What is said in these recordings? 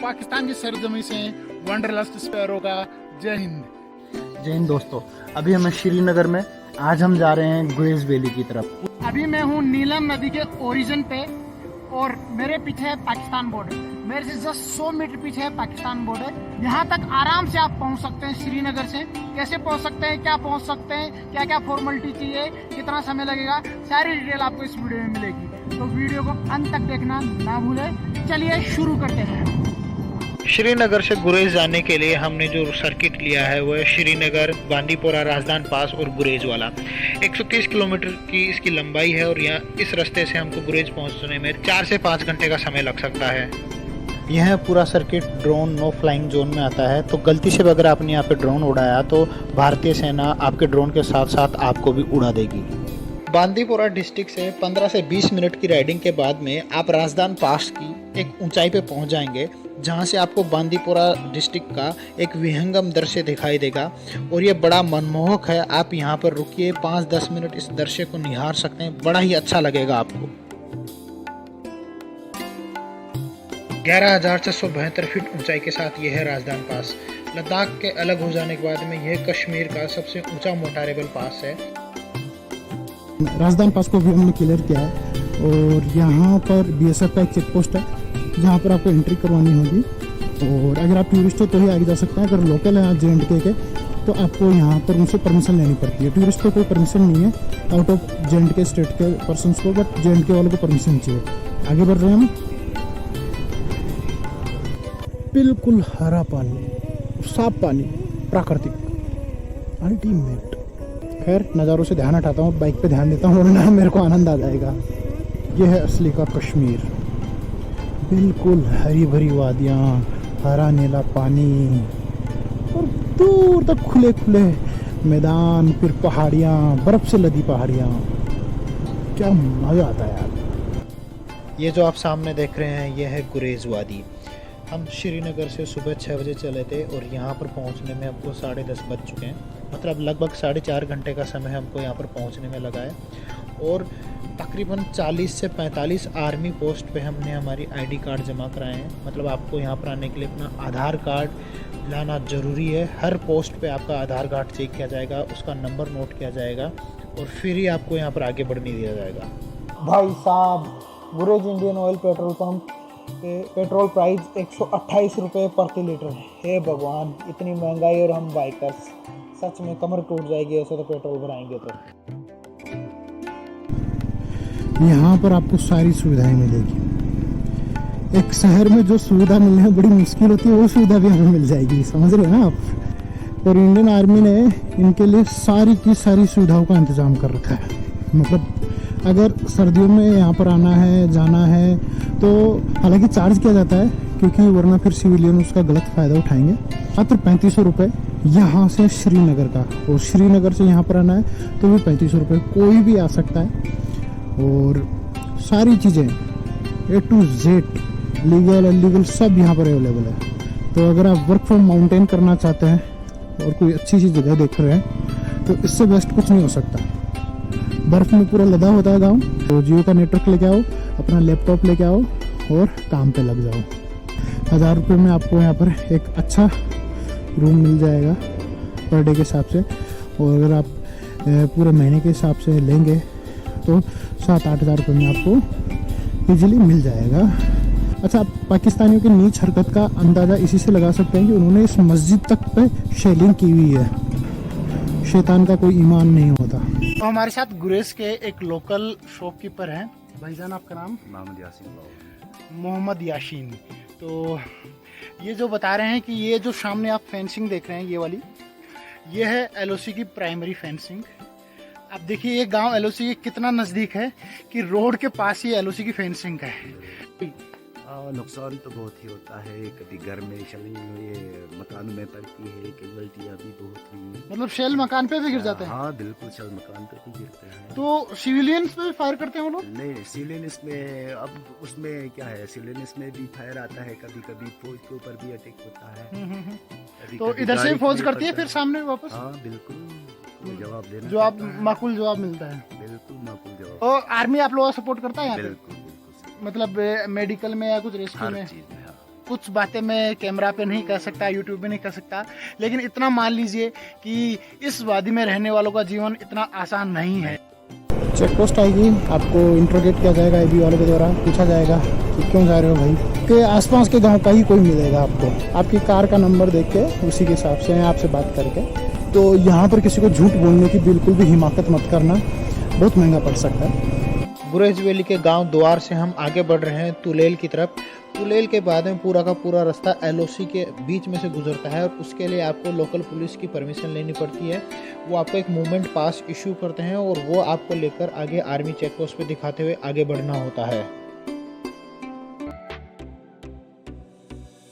पाकिस्तान की सरजमी से wanderlust sparrow का जय हिंद। जय हिंद दोस्तों, अभी हम श्रीनगर में, आज हम जा रहे हैं गुरेज वैली की तरफ। अभी मैं हूँ नीलम नदी के ओरिजिन पे और मेरे पीछे है पाकिस्तान बॉर्डर। मेरे से जस्ट 100 मीटर पीछे है पाकिस्तान बॉर्डर। यहाँ तक आराम से आप पहुँच सकते हैं श्रीनगर से। कैसे पहुँच सकते हैं, क्या पहुँच सकते हैं, क्या क्या फॉर्मेलिटी चाहिए, कितना समय लगेगा, सारी डिटेल आपको इस वीडियो में मिलेगी। तो वीडियो को अंत तक देखना ना भूलें। चलिए शुरू करते हैं। श्रीनगर से गुरेज जाने के लिए हमने जो सर्किट लिया है वो है श्रीनगर, बांदीपोरा, राजदान पास और गुरेज वाला। 130 किलोमीटर की इसकी लंबाई है और यहाँ इस रास्ते से हमको गुरेज पहुँचने में 4 से 5 घंटे का समय लग सकता है। यह पूरा circuit drone no flying zone में आता है, तो गलती से भी अगर आपने यहाँ पे ड्रोन उड़ाया तो भारतीय सेना आपके ड्रोन के साथ साथ आपको भी उड़ा देगी। बांदीपोरा डिस्ट्रिक्ट से 15 से 20 मिनट की राइडिंग के बाद में आप राजदान पास की एक ऊंचाई पे पहुंच जाएंगे, जहां से आपको बांदीपोरा डिस्ट्रिक्ट का एक विहंगम दृश्य दिखाई देगा और ये बड़ा मनमोहक है। आप यहां पर रुकिए, 5-10 मिनट इस दृश्य को निहार सकते हैं, बड़ा ही अच्छा लगेगा आपको। 11,672 फीट ऊंचाई के साथ यह है राजदान पास। लद्दाख के अलग हो जाने के बाद में यह कश्मीर का सबसे ऊंचा मोटारेबल पास है। राजदान पास को भी हमने क्लियर किया है और यहाँ पर बीएसएफ का एक चेक पोस्ट है जहाँ पर आपको एंट्री करवानी होगी। और अगर आप टूरिस्ट हो तो ही आगे जा सकते हैं, अगर लोकल है JNK के तो आपको यहाँ पर उनसे परमिशन लेनी पड़ती है। टूरिस्ट को कोई परमिशन नहीं है, आउट ऑफ JNK स्टेट के पर्सन को, बट JNK वालों को परमिशन चाहिए। आगे बढ़ रहे हैं हम। बिल्कुल हरा पानी, साफ पानी, प्राकृतिक, अल्टीमेट। खैर नज़ारों से ध्यान हटाता हूँ, बाइक पे ध्यान देता हूँ वरना मेरे को आनंद आ जाएगा। यह है असली का कश्मीर। बिल्कुल हरी भरी वादियाँ, हरा नीला पानी और दूर तक खुले खुले मैदान, फिर पहाड़ियाँ, बर्फ़ से लदी पहाड़ियाँ। क्या मज़ा आता है यार। ये जो आप सामने देख रहे हैं यह है गुरेज वादी। हम श्रीनगर से सुबह 6 बजे चले थे और यहाँ पर पहुँचने में हमको 10:30 बज चुके हैं, मतलब लगभग 4.5 घंटे का समय हमको यहाँ पर पहुँचने में लगा है। और तकरीबन 40 से 45 आर्मी पोस्ट पे हमने हमारी ID कार्ड जमा कराए हैं। मतलब आपको यहाँ पर आने के लिए अपना आधार कार्ड लाना ज़रूरी है। हर पोस्ट पे आपका आधार कार्ड चेक किया जाएगा, उसका नंबर नोट किया जाएगा और फिर ही आपको यहाँ पर आगे बढ़ने दिया जाएगा। भाई साहब, गुरेज इंडियन ऑयल पेट्रोल पंप पे पेट्रोल प्राइस 128 रुपये प्रति लीटर है। हे भगवान, इतनी महंगाई और हम बाइकर्स, सच में कमर टूट जाएगी ऐसे तो पेट्रोल भराएंगे तो। यहाँ पर आपको सारी सुविधाएं मिलेगी। एक शहर में जो सुविधा मिलने में बड़ी मुश्किल होती है वो सुविधा भी हमें मिल जाएगी, समझ रहे हैं ना आप। और इंडियन आर्मी ने इनके लिए सारी की सारी सुविधाओं का इंतजाम कर रखा है। मतलब अगर सर्दियों में यहाँ पर आना है, जाना है तो हालांकि चार्ज किया जाता है, क्योंकि वरना फिर सिविलियन उसका गलत फ़ायदा उठाएंगे। मात्र 3500 रुपये यहाँ से श्रीनगर का, और श्रीनगर से यहाँ पर आना है तो भी 3500 रुपये, कोई भी आ सकता है। और सारी चीज़ें A to Z, legal illegal सब यहाँ पर अवेलेबल है। तो अगर आप वर्क फ्रॉम माउंटेन करना चाहते हैं और कोई अच्छी सी जगह देख रहे हैं तो इससे बेस्ट कुछ नहीं हो सकता। बर्फ़ में पूरा लदा होता है गाँव, तो जियो का नेटवर्क लेके आओ, अपना लैपटॉप लेके आओ और काम पे लग जाओ। 1000 रुपये में आपको यहाँ पर एक अच्छा रूम मिल जाएगा पर डे के हिसाब से। और अगर आप पूरे महीने के हिसाब से लेंगे तो 7-8 हज़ार रुपये में आपको इजीली मिल जाएगा। अच्छा, आप पाकिस्तानियों की नीच हरकत का अंदाज़ा इसी से लगा सकते हैं कि उन्होंने इस मस्जिद तक पे शेलिंग की हुई है। शैतान का कोई ईमान नहीं होता। तो हमारे साथ गुरेज के एक लोकल शॉपकीपर हैं। भाईजान, आपका नाम? मोहम्मद यासीन। तो ये जो बता रहे हैं कि ये जो सामने आप फेंसिंग देख रहे हैं, ये वाली, ये है LOC की प्राइमरी फेंसिंग। अब देखिए ये गांव LOC के कितना नज़दीक है कि रोड के पास ही LOC की फेंसिंग है। नुकसान तो बहुत ही होता है, कभी घर में ये मकान में पड़ती है, कैजुअल्टियाँ भी बहुत हुई। मतलब शेल मकान पे भी गिर जाते हैं? हाँ बिल्कुल, शेल मकान पे भी गिरते हैं। तो सिविलियंस पे भी फायर करते हैं वो लोग? नहीं, सिविलियंस में अब उसमें क्या है, सिविलियंस में भी फायर आता है, कभी कभी फौज के ऊपर भी अटैक होता है। तो इधर से फौज करती है फिर सामने वापस? हाँ बिल्कुल, जवाब देना, जवाब माकूल जवाब मिलता है। बिल्कुल माकूल जवाब। और आर्मी आप लोगों का सपोर्ट करता है यहाँ पे? बिल्कुल, मतलब मेडिकल में या कुछ रेस्क्यू में? चीज में। हाँ। कुछ बातें मैं कैमरा पे नहीं कर सकता, यूट्यूब पे नहीं कर सकता, लेकिन इतना मान लीजिए कि इस वादी में रहने वालों का जीवन इतना आसान नहीं है। चेक पोस्ट आएगी, आपको इंट्रोगेट किया जाएगा एबी वालों के द्वारा, पूछा जाएगा कि क्यों जा रहे हो भाई, के आसपास के गांव का ही कोई मिलेगा आपको, आपकी कार का नंबर देख के उसी के हिसाब से आपसे बात करके। तो यहाँ पर किसी को झूठ बोलने की बिल्कुल भी हिमाकत मत करना, बहुत महंगा पड़ सकता है। गुरेज वैली के गांव द्वार से हम आगे बढ़ रहे हैं तुलेल की तरफ। तुलेल के बाद में पूरा का पूरा रास्ता एलओसी के बीच में से गुजरता है और उसके लिए आपको लोकल पुलिस की परमिशन लेनी पड़ती है। वो आपको एक मूवमेंट पास इशू करते हैं और वो आपको लेकर आगे आर्मी चेक पोस्ट पे दिखाते हुए आगे बढ़ना होता है।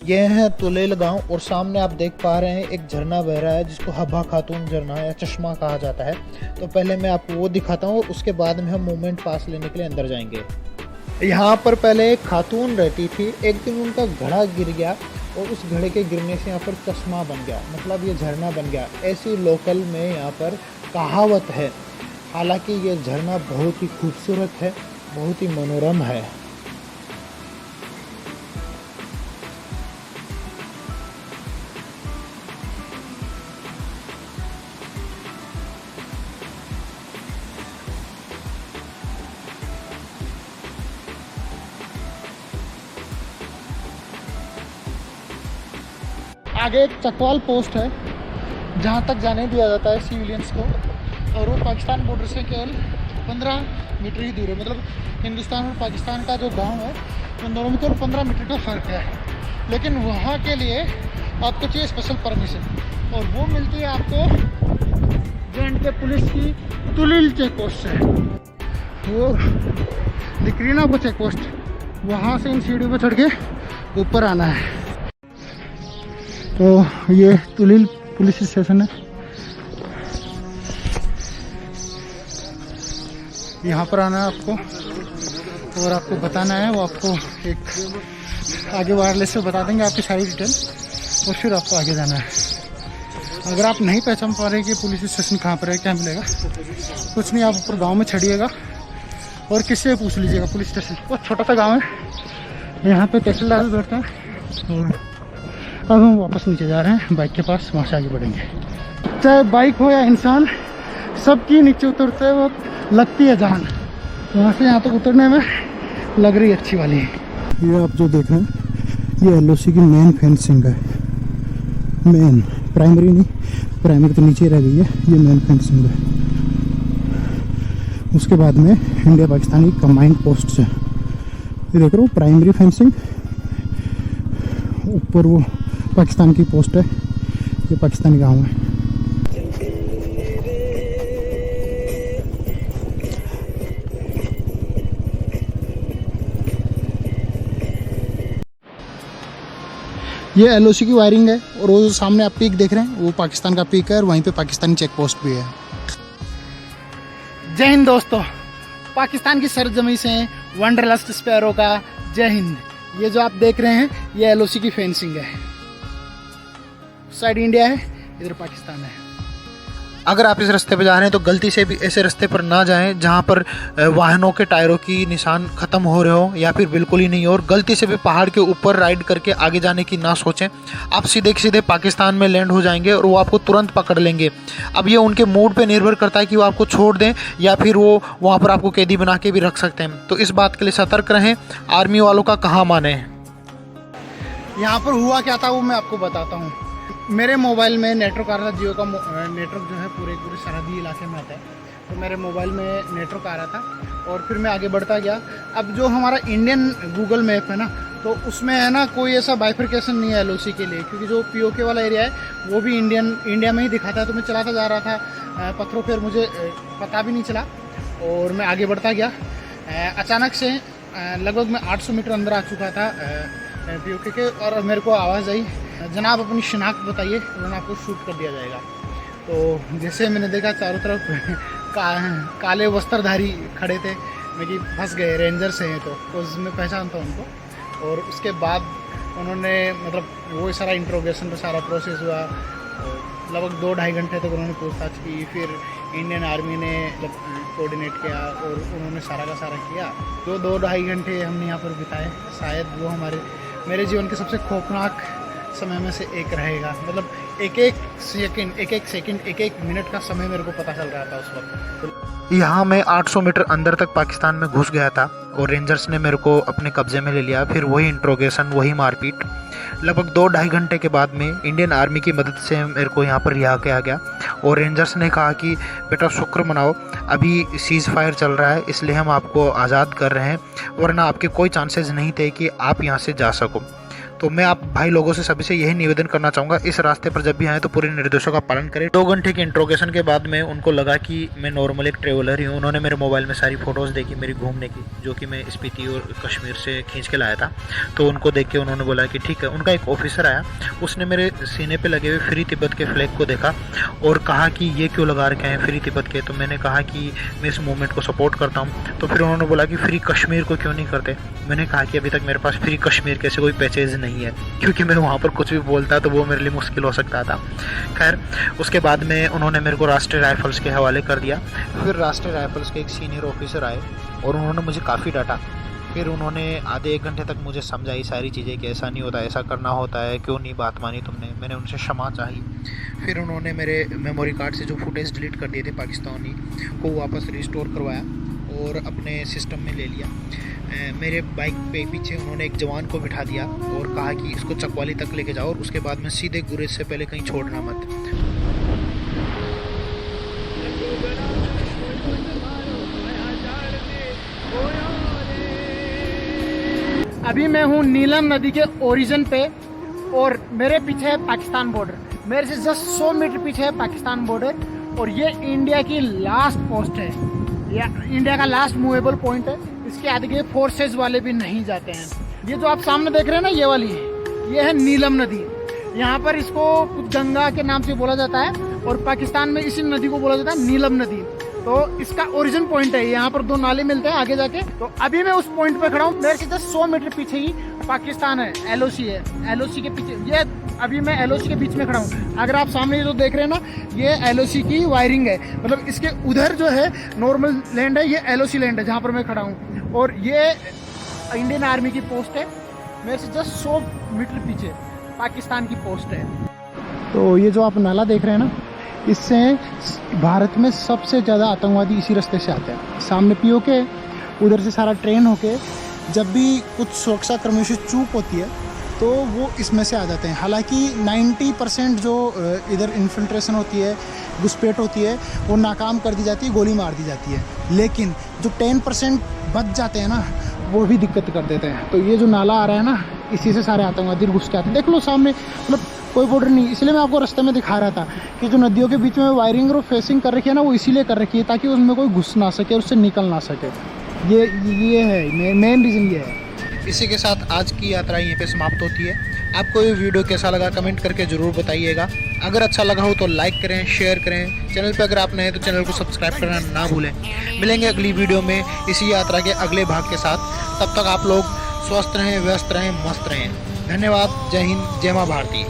यह है तुलेल गांव और सामने आप देख पा रहे हैं एक झरना बह रहा है जिसको हब्बा खातून झरना या चश्मा कहा जाता है। तो पहले मैं आपको वो दिखाता हूँ और उसके बाद में हम मूवमेंट पास लेने के लिए अंदर जाएंगे। यहाँ पर पहले एक खातून रहती थी, एक दिन उनका घड़ा गिर गया और उस घड़े के गिरने से यहाँ पर चश्मा बन गया, मतलब ये झरना बन गया। ऐसी लोकल में यहाँ पर कहावत है। हालांकि ये झरना बहुत ही खूबसूरत है, बहुत ही मनोरम है। आगे एक चकवाल पोस्ट है जहाँ तक जाने दिया जाता है सिविलियंस को, और वो पाकिस्तान बॉर्डर से केवल 15 मीटर ही दूर है। मतलब हिंदुस्तान और पाकिस्तान का जो गांव है उन दोनों में केवल 15 मीटर का फ़र्क है, लेकिन वहाँ के लिए आपको चाहिए स्पेशल परमिशन, और वो मिलती है आपको जे पुलिस की तुलील चेक पोस्ट से। वो दिख रही है ना आपको चेक पोस्ट, वहाँ से इन सीढ़ियों पर चढ़ के ऊपर आना है। तो ये तुलील पुलिस स्टेशन है, यहाँ पर आना है आपको और आपको बताना है। वो आपको एक आगे वायरलेस से बता देंगे आपकी सारी डिटेल और फिर आपको आगे जाना है। अगर आप नहीं पहचान पा रहे कि पुलिस स्टेशन कहाँ पर है, क्या मिलेगा, कुछ नहीं, आप ऊपर गांव में चढ़िएगा और किससे पूछ लीजिएगा पुलिस स्टेशन। बहुत छोटा सा गांव है, यहाँ पे तहसीलदार बैठता है। और अब हम वापस नीचे जा रहे हैं बाइक के पास, वहाँ से आगे बढ़ेंगे। चाहे बाइक हो या इंसान, सबकी नीचे उतरते वक्त लगती है जान। वहाँ से यहाँ तक उतरने में लग रही अच्छी वाली। ये आप जो देख रहे हैं ये एलओसी की मेन फेंसिंग है, मेन, प्राइमरी नहीं, प्राइमरी तो नीचे रह गई है, ये मेन फेंसिंग है। उसके बाद में इंडिया पाकिस्तान की कंबाइंड पोस्ट है। ये देख रहे हो प्राइमरी फेंसिंग, ऊपर वो पाकिस्तान की पोस्ट है, ये पाकिस्तानी गांव है। ये एलओसी की वायरिंग है और वो जो सामने आप पीक देख रहे हैं वो पाकिस्तान का पीक है और वहीं पे पाकिस्तानी चेक पोस्ट भी है। जय हिंद दोस्तों, पाकिस्तान की सरजमी से वंडरलस्ट स्पैरो का जय हिंद। ये जो आप देख रहे हैं ये एलओसी की फेंसिंग है, साइड इंडिया है, इधर पाकिस्तान है। अगर आप इस रास्ते पे जा रहे हैं तो गलती से भी ऐसे रास्ते पर ना जाएं जहां पर वाहनों के टायरों की निशान ख़त्म हो रहे हो या फिर बिल्कुल ही नहीं हो, और गलती से भी पहाड़ के ऊपर राइड करके आगे जाने की ना सोचें। आप सीधे सीधे पाकिस्तान में लैंड हो जाएंगे और वो आपको तुरंत पकड़ लेंगे। अब ये उनके मूड पे निर्भर करता है कि वो आपको छोड़ दें या फिर वो वहाँ पर आपको कैदी बना के भी रख सकते हैं। तो इस बात के लिए सतर्क रहें, आर्मी वालों का कहाँ माने। यहाँ पर हुआ क्या था वो मैं आपको बताता हूँ। मेरे मोबाइल में नेटवर्क आ रहा था, जियो का नेटवर्क जो है पूरे सरहदी इलाके में आता है, तो मेरे मोबाइल में नेटवर्क आ रहा था और फिर मैं आगे बढ़ता गया। अब जो हमारा इंडियन गूगल मैप है ना, तो उसमें है ना कोई ऐसा बाइफर्केशन नहीं है एलओसी के लिए, क्योंकि जो पीओके वाला एरिया है वो भी इंडिया में ही दिखाता है। तो मैं चलाता जा रहा था पत्थरों पर, मुझे पता भी नहीं चला और मैं आगे बढ़ता गया। अचानक से लगभग मैं 800 मीटर अंदर आ चुका था पीओके के, और मेरे को आवाज़ आई, जनाब अपनी शिनाख्त बताइए वरना आपको शूट कर दिया जाएगा। तो जैसे मैंने देखा चारों तरफ काले वस्त्रधारी खड़े थे, मैं कि फंस गए, रेंजर्स हैं तो मैं पहचानता हूँ उनको। और उसके बाद उन्होंने मतलब वो सारा इंट्रोगेशन का सारा प्रोसेस हुआ, लगभग 2-2.5 घंटे तक उन्होंने पूछताछ की। फिर इंडियन आर्मी ने जब कोऑर्डिनेट किया और उन्होंने सारा का सारा किया। तो 2-2.5 घंटे हमने यहाँ पर बिताए। शायद वो हमारे मेरे जीवन के सबसे खौफनाक समय में से एक रहेगा। मतलब एक एक सेकंड एक एक मिनट का समय मेरे को पता चल रहा था उस वक्त। यहाँ मैं 800 मीटर अंदर तक पाकिस्तान में घुस गया था और रेंजर्स ने मेरे को अपने कब्जे में ले लिया। फिर वही इंट्रोगेशन, वही मारपीट। लगभग 2-2.5 घंटे के बाद में इंडियन आर्मी की मदद से मेरे को यहाँ पर रिहा किया गया और रेंजर्स ने कहा कि बेटा शुक्र मनाओ, अभी सीज़ फायर चल रहा है इसलिए हम आपको आज़ाद कर रहे हैं, वरना आपके कोई चांसेस नहीं थे कि आप यहाँ से जा सको। तो मैं आप भाई लोगों से सभी से यही निवेदन करना चाहूँगा, इस रास्ते पर जब भी आए तो पूरे निर्देशों का पालन करें। 2 घंटे के इंट्रोगेशन के बाद में उनको लगा कि मैं नॉर्मल एक ट्रेवलर ही हूँ। उन्होंने मेरे मोबाइल में सारी फ़ोटोज़ देखी मेरी घूमने की, जो कि मैं स्पीति और कश्मीर से खींच के लाया था। तो उनको देख के उन्होंने बोला कि ठीक है। उनका एक ऑफिसर आया, उसने मेरे सीने पर लगे हुए फ्री तिब्बत के फ्लैग को देखा और कहा कि ये क्यों लगा रखे हैं फ्री तिब्बत के। तो मैंने कहा कि मैं इस मूवमेंट को सपोर्ट करता हूँ। तो फिर उन्होंने बोला कि फ्री कश्मीर को क्यों नहीं करते। मैंने कहा कि अभी तक मेरे पास फ्री कश्मीर के ऐसे कोई पैचेज नहीं है, क्योंकि मैं वहाँ पर कुछ भी बोलता तो वो मेरे लिए मुश्किल हो सकता था। खैर उसके बाद में उन्होंने मेरे को राष्ट्रीय राइफल्स के हवाले कर दिया। फिर राष्ट्रीय राइफल्स के एक सीनियर ऑफिसर आए और उन्होंने मुझे काफ़ी डांटा। फिर उन्होंने आधे 1 घंटे तक मुझे समझाई सारी चीज़ें कि ऐसा नहीं होता, ऐसा करना होता है, क्यों नहीं बात मानी तुमने। मैंने उनसे क्षमा चाही। फिर उन्होंने मेरे मेमोरी कार्ड से जो फुटेज डिलीट कर दिए थे पाकिस्तानी को वापस रिस्टोर करवाया और अपने सिस्टम में ले लिया। मेरे बाइक पे पीछे उन्होंने एक जवान को बिठा दिया और कहा कि इसको चकवाली तक लेके जाओ और उसके बाद में सीधे गुरेज से पहले कहीं छोड़ना मत। अभी मैं हूँ नीलम नदी के ओरिजिन पे और मेरे पीछे है पाकिस्तान बॉर्डर। मेरे से जस्ट 100 मीटर पीछे है पाकिस्तान बॉर्डर और ये इंडिया की लास्ट पोस्ट है, या इंडिया का लास्ट मूवेबल पॉइंट है। इसके आगे फोर्सेज वाले भी नहीं जाते हैं। ये जो आप सामने देख रहे हैं ना, ये वाली ये है नीलम नदी। यहाँ पर इसको कुछ गंगा के नाम से बोला जाता है और पाकिस्तान में इसी नदी को बोला जाता है नीलम नदी। तो इसका ओरिजिन पॉइंट है, यहाँ पर 2 नाले मिलते हैं आगे जाके। तो अभी मैं उस पॉइंट पे खड़ा हूँ। मेरे से जस्ट 100 मीटर पीछे ही पाकिस्तान है, LOC है। LOC के पीछे ये अभी मैं LOC के बीच में खड़ा हूँ। अगर आप सामने ये जो देख रहे हैं ना, ये LOC की वायरिंग है। मतलब इसके उधर जो है नॉर्मल लैंड है, ये LOC लैंड है जहाँ पर मैं खड़ा हूँ। और ये इंडियन आर्मी की पोस्ट है। मेरे से जस्ट 100 मीटर पीछे पाकिस्तान की पोस्ट है। तो ये जो आप नाला देख रहे हैं ना, इससे भारत में सबसे ज़्यादा आतंकवादी इसी रास्ते से आते हैं। सामने POK, उधर से सारा ट्रेन होके जब भी कुछ सुरक्षा कर्मियों से चूक होती है तो वो इसमें से आ जाते हैं। हालांकि 90% जो इधर इन्फिल्ट्रेशन होती है, घुसपैठ होती है, वो नाकाम कर दी जाती है, गोली मार दी जाती है। लेकिन जो 10% बच जाते हैं ना, वो भी दिक्कत कर देते हैं। तो ये जो नाला आ रहा है ना, इसी से सारे आतंकवादी घुस के आते हैं। देख लो सामने, मतलब कोई बॉर्डर नहीं। इसलिए मैं आपको रास्ते में दिखा रहा था कि जो नदियों के बीच में वायरिंग और फेसिंग कर रखी है ना, वो इसीलिए कर रखी है ताकि उसमें कोई घुस ना सके, उससे निकल ना सके। ये है मेन रीज़न, ये है। इसी के साथ आज की यात्रा यहीं पे समाप्त होती है। आपको ये वीडियो कैसा लगा कमेंट करके ज़रूर बताइएगा। अगर अच्छा लगा हो तो लाइक करें, शेयर करें। चैनल पे अगर आप नए हैं तो चैनल को सब्सक्राइब करना ना भूलें। मिलेंगे अगली वीडियो में इसी यात्रा के अगले भाग के साथ। तब तक आप लोग स्वस्थ रहें, व्यस्त रहें, मस्त रहें। धन्यवाद। जय हिंद, जय माँ भारती।